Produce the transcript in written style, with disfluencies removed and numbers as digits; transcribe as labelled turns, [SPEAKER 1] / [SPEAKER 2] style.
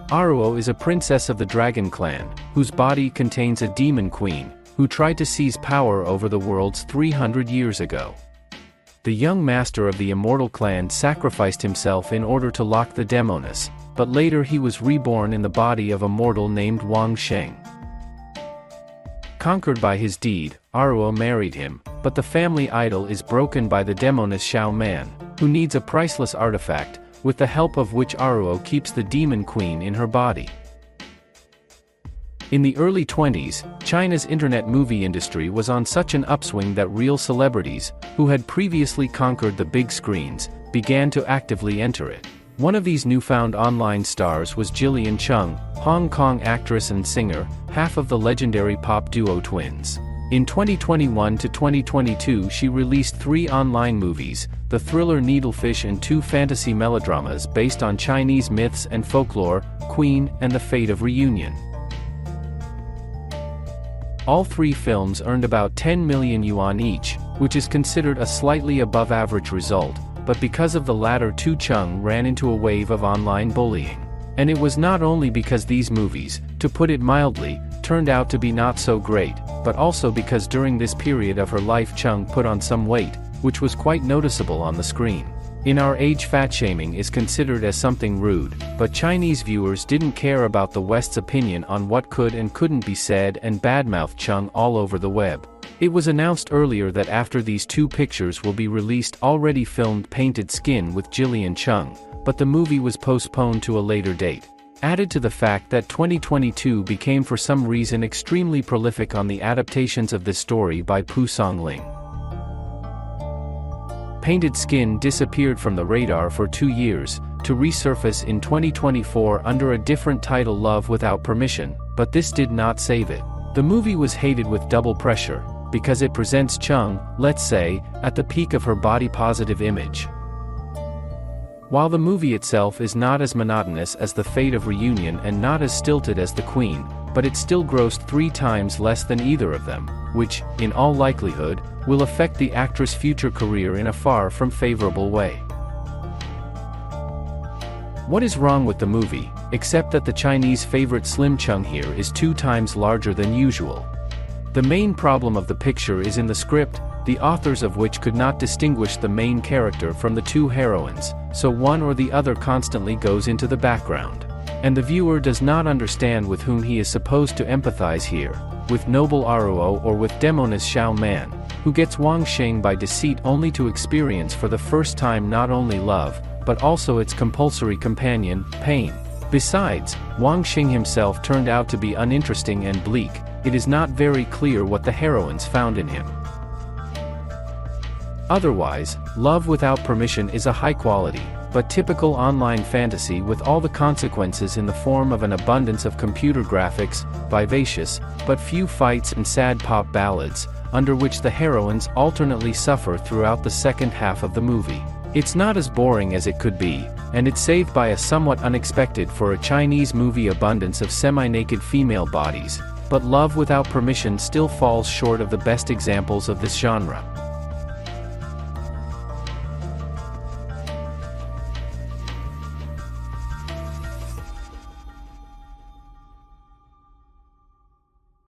[SPEAKER 1] Aruo is a princess of the Dragon Clan, whose body contains a demon queen, who tried to seize power over the worlds 300 years ago. The young master of the immortal clan sacrificed himself in order to lock the demoness, but later he was reborn in the body of a mortal named Wang Sheng. Conquered by his deed, Aruo married him, but the family idol is broken by the demoness Xiao Man, who needs a priceless artifact, with the help of which Aruo keeps the demon queen in her body. In the early 20s, China's internet movie industry was on such an upswing that real celebrities, who had previously conquered the big screens, began to actively enter it. One of these newfound online stars was Jillian Chung, Hong Kong actress and singer, half of the legendary pop duo Twins. In 2021 to 2022 she released 3 online movies, the thriller Needlefish and 2 fantasy melodramas based on Chinese myths and folklore, Queen and the Fate of Reunion. All 3 films earned about 10 million yuan each, which is considered a slightly above average result, but because of the latter 2 Chung ran into a wave of online bullying. And it was not only because these movies, to put it mildly, turned out to be not so great, but also because during this period of her life Chung put on some weight, which was quite noticeable on the screen. In our age fat shaming is considered as something rude, but Chinese viewers didn't care about the West's opinion on what could and couldn't be said and badmouthed Chung all over the web. It was announced earlier that after these 2 pictures will be released already filmed Painted Skin with Jillian Chung, but the movie was postponed to a later date. Added to the fact that 2022 became for some reason extremely prolific on the adaptations of this story by Pu Songling. Painted Skin disappeared from the radar for 2 years, to resurface in 2024 under a different title Love Without Permission, but this did not save it. The movie was hated with double pressure, because it presents Chung, let's say, at the peak of her body-positive image. While the movie itself is not as monotonous as The Fate of Reunion and not as stilted as The Queen, but it still grossed 3 times less than either of them, which, in all likelihood, will affect the actress' future career in a far from favorable way. What is wrong with the movie, except that the Chinese favorite Slim Chung here is 2 times larger than usual? The main problem of the picture is in the script, the authors of which could not distinguish the main character from the 2 heroines, so one or the other constantly goes into the background. And the viewer does not understand with whom he is supposed to empathize here, with noble Aruo or with demoness Xiao Man, who gets Wang Sheng by deceit only to experience for the first time not only love, but also its compulsory companion, pain. Besides, Wang Sheng himself turned out to be uninteresting and bleak. It is not very clear what the heroines found in him. Otherwise, Love Without Permission is a high-quality, but typical online fantasy with all the consequences in the form of an abundance of computer graphics, vivacious, but few fights and sad pop ballads, under which the heroines alternately suffer throughout the second half of the movie. It's not as boring as it could be, and it's saved by a somewhat unexpected for a Chinese movie abundance of semi-naked female bodies, but Love Without Permission still falls short of the best examples of this genre.